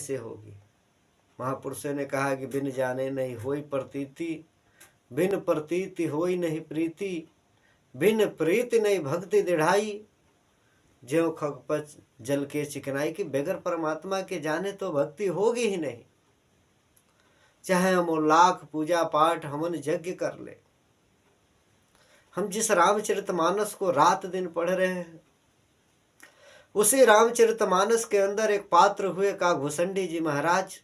कैसे होगी। महापुरुषों ने कहा कि बिन जाने नहीं होई प्रतीति, बिन प्रतीति होई नहीं प्रीति, बिन प्रीति नहीं भक्ति दृढ़ाई, ज्यों खगपच जल के चिकनाई। की बगैर परमात्मा के जाने तो भक्ति होगी ही नहीं। चाहे हम लाख पूजा पाठ हमन यज्ञ कर ले, हम जिस रामचरितमानस को रात दिन पढ़ रहे हैं, उसी रामचरितमानस के अंदर एक पात्र हुए काघभूषुंडी जी महाराज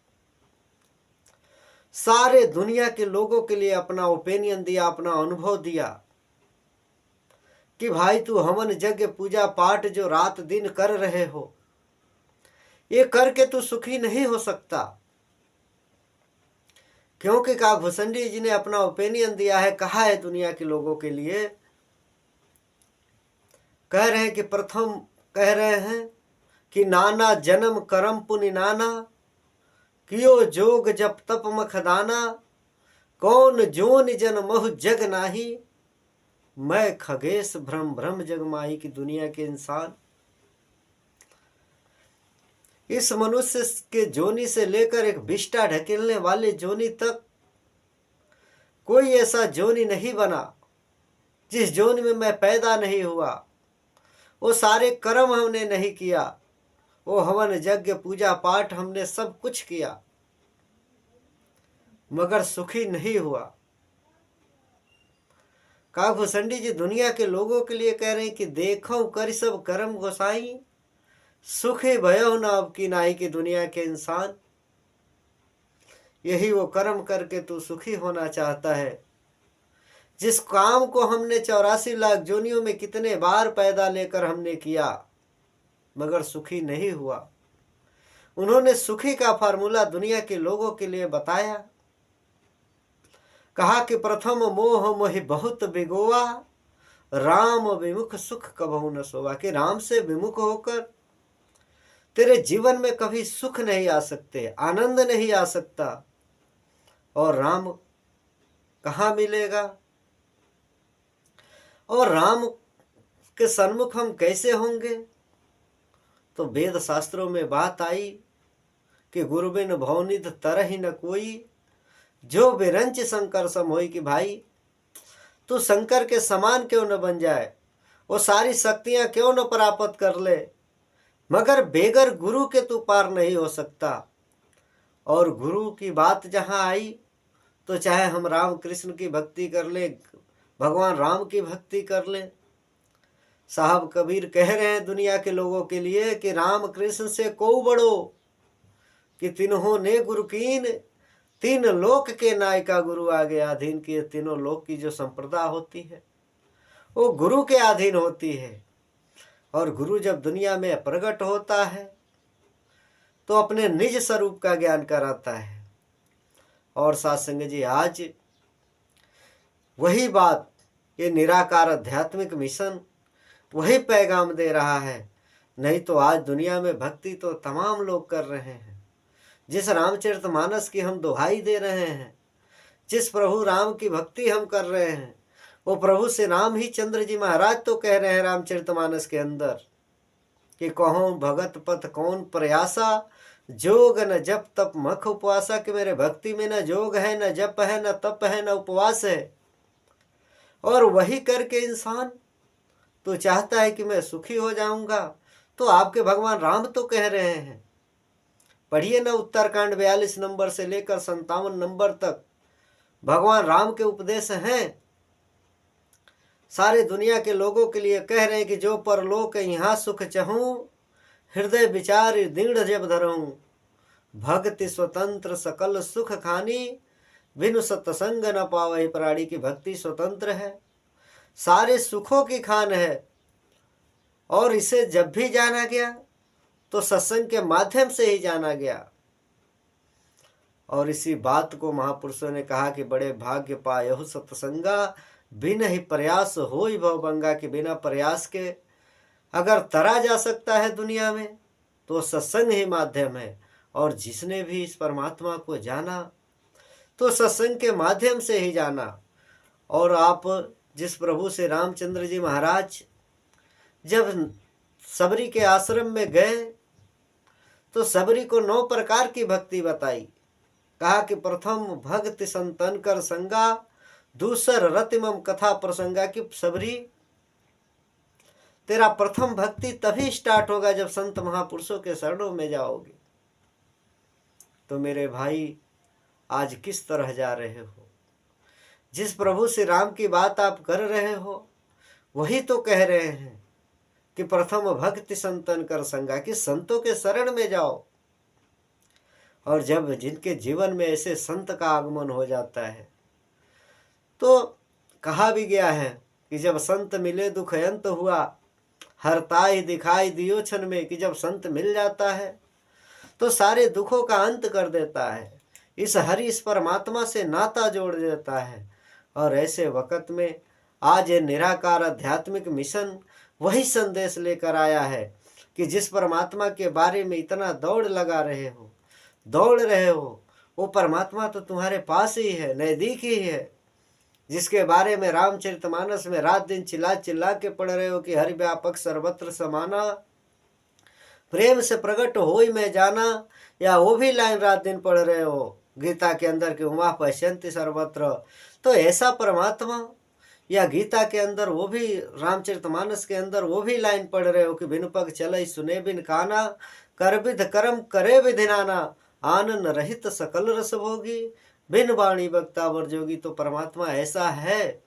सारे दुनिया के लोगों के लिए अपना ओपिनियन दिया, अपना अनुभव दिया कि भाई तू हवन यज्ञ पूजा पाठ जो रात दिन कर रहे हो, ये करके तू सुखी नहीं हो सकता। क्योंकि काघभूषुंडी जी ने अपना ओपिनियन दिया है, कहा है दुनिया के लोगों के लिए, कह रहे हैं कि प्रथम कह रहे हैं कि नाना जन्म करम पुनि नाना, कियो जोग जप तप मखदाना, कौन जोन जन मोह जग नाही, मैं खगेश भ्रम भ्रम जग माही। की दुनिया के इंसान इस मनुष्य के जोनी से लेकर एक विष्टा ढकेलने वाले जोनी तक कोई ऐसा जोनी नहीं बना जिस जोनी में मैं पैदा नहीं हुआ। वो सारे कर्म हमने नहीं किया, वो हवन यज्ञ पूजा पाठ हमने सब कुछ किया, मगर सुखी नहीं हुआ। काघभूषुंडी जी दुनिया के लोगों के लिए कह रहे हैं कि देखो कर सब कर्म गोसाई, सुखी भयो न अब की नाही। की दुनिया के इंसान यही वो कर्म करके तू सुखी होना चाहता है, जिस काम को हमने 84 लाख जोनियों में कितने बार पैदा लेकर हमने किया, मगर सुखी नहीं हुआ। उन्होंने सुखी का फार्मूला दुनिया के लोगों के लिए बताया। कहा कि प्रथम मोह मोहि बहुत बिगोआ, राम विमुख सुख कबहु न सोवा। कि राम से विमुख होकर तेरे जीवन में कभी सुख नहीं आ सकते, आनंद नहीं आ सकता। और राम कहाँ मिलेगा, और राम के सन्मुख हम कैसे होंगे। तो वेद शास्त्रों में बात आई कि गुरु बिन भवनिध तरहि न कोई, जो विरंच शंकर सम होई। कि भाई तू शंकर के समान क्यों न बन जाए, वो सारी शक्तियां क्यों न प्राप्त कर ले, मगर बेगर गुरु के तू पार नहीं हो सकता। और गुरु की बात जहां आई तो चाहे हम राम कृष्ण की भक्ति कर ले, भगवान राम की भक्ति कर ले। साहब कबीर कह रहे हैं दुनिया के लोगों के लिए कि राम कृष्ण से को बड़ो, कि तिन्हों ने गुरु कीन, तीन लोक के नायका गुरु आगे अधीन। की तीनों लोक की जो संप्रदा होती है वो गुरु के अधीन होती है। और गुरु जब दुनिया में प्रकट होता है तो अपने निज स्वरूप का ज्ञान कराता है। और सत्संग जी आज वही बात, ये निराकार आध्यात्मिक मिशन वही पैगाम दे रहा है। नहीं तो आज दुनिया में भक्ति तो तमाम लोग कर रहे हैं। जिस रामचरितमानस की हम दुहाई दे रहे हैं, जिस प्रभु राम की भक्ति हम कर रहे हैं, वो प्रभु से राम ही चंद्र जी महाराज तो कह रहे हैं रामचरितमानस के अंदर कि कहो भगत पथ कौन प्रयासा, जोग न जप तप मख उपवासा। कि मेरे भक्ति में न जोग है, न जप है, न तप है, न उपवास है। और वही करके इंसान तो चाहता है कि मैं सुखी हो जाऊंगा। तो आपके भगवान राम तो कह रहे हैं, पढ़िए ना उत्तरकांड 42 नंबर से लेकर 57 नंबर तक भगवान राम के उपदेश हैं। सारे दुनिया के लोगों के लिए कह रहे हैं कि जो परलोक यहाँ सुख चहूँ, हृदय विचार दृढ़ जब धरूं, भक्ति स्वतंत्र सकल सुख खानी, बिनु सत्संग न पावै प्राणी। की भक्ति स्वतंत्र है, सारे सुखों की खान है। और इसे जब भी जाना गया तो सत्संग के माध्यम से ही जाना गया। और इसी बात को महापुरुषों ने कहा कि बड़े भाग्य पायहु सत्संगा, बिन ही प्रयास होई भवभंगा। के बिना प्रयास के अगर तरा जा सकता है दुनिया में तो सत्संग ही माध्यम है। और जिसने भी इस परमात्मा को जाना तो सत्संग के माध्यम से ही जाना। और आप जिस प्रभु से रामचंद्र जी महाराज जब सबरी के आश्रम में गए तो सबरी को 9 प्रकार की भक्ति बताई। कहा कि प्रथम भक्ति संतन कर संगा, दूसर रतिमम कथा प्रसंगा। की सबरी, तेरा प्रथम भक्ति तभी स्टार्ट होगा जब संत महापुरुषों के शरणों में जाओगे। तो मेरे भाई, आज किस तरह जा रहे हो? जिस प्रभु श्री राम की बात आप कर रहे हो, वही तो कह रहे हैं कि प्रथम भक्ति संतन कर संगा, कि संतों के शरण में जाओ। और जब जिनके जीवन में ऐसे संत का आगमन हो जाता है, तो कहा भी गया है कि जब संत मिले दुख अंत हुआ, हरताई दिखाई दियो क्षण में। कि जब संत मिल जाता है तो सारे दुखों का अंत कर देता है, इस हरि इस परमात्मा से नाता जोड़ देता है। और ऐसे वक्त में आज ये निराकार आध्यात्मिक मिशन वही संदेश लेकर आया है कि जिस परमात्मा के बारे में इतना दौड़ लगा रहे हो, दौड़ रहे हो, वो परमात्मा तो तुम्हारे पास ही है, नजदीक ही है। जिसके बारे में रामचरितमानस में रात दिन चिल्ला चिल्ला के पढ़ रहे हो कि हरि व्यापक सर्वत्र समाना, प्रेम से प्रकट हो ही मैं जाना, या वो भी लाइन रात दिन पढ़ रहे हो गीता के अंदर कि उमा पश्यन्ति सर्वत्र। तो ऐसा परमात्मा, या गीता के अंदर वो भी, रामचरितमानस के अंदर वो भी लाइन पढ़ रहे हो कि बिन पग चले सुने बिन काना, कर विध कर्म करे विधि नाना, आनंद रहित सकल रस भोगी, बिन वाणी वक्ता वर जोगी। तो परमात्मा ऐसा है।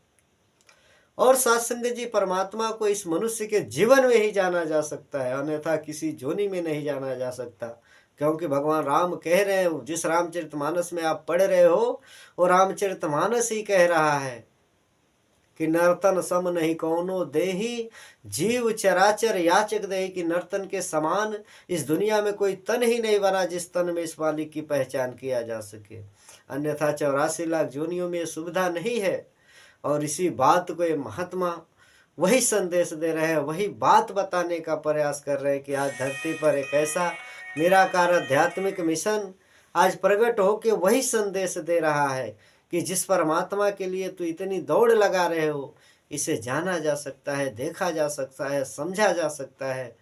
और सत्संग जी, परमात्मा को इस मनुष्य के जीवन में ही जाना जा सकता है, अन्यथा किसी जोनी में नहीं जाना जा सकता। क्योंकि भगवान राम कह रहे हो, जिस रामचरितमानस में आप पढ़ रहे हो, वो रामचरितमानस ही कह रहा है कि नर्तन सम नहीं कौनो देही, जीव चराचर याचक देही। कि नर्तन के समान इस दुनिया में कोई तन ही नहीं बना जिस तन में इस मालिक की पहचान किया जा सके, अन्यथा 84 लाख जोनियों में सुविधा नहीं है। और इसी बात को ये महात्मा वही संदेश दे रहे हैं, वही बात बताने का प्रयास कर रहे हैं कि आज धरती पर एक ऐसा निराकार आध्यात्मिक मिशन आज प्रकट होकर वही संदेश दे रहा है कि जिस परमात्मा के लिए तू इतनी दौड़ लगा रहे हो, इसे जाना जा सकता है, देखा जा सकता है, समझा जा सकता है।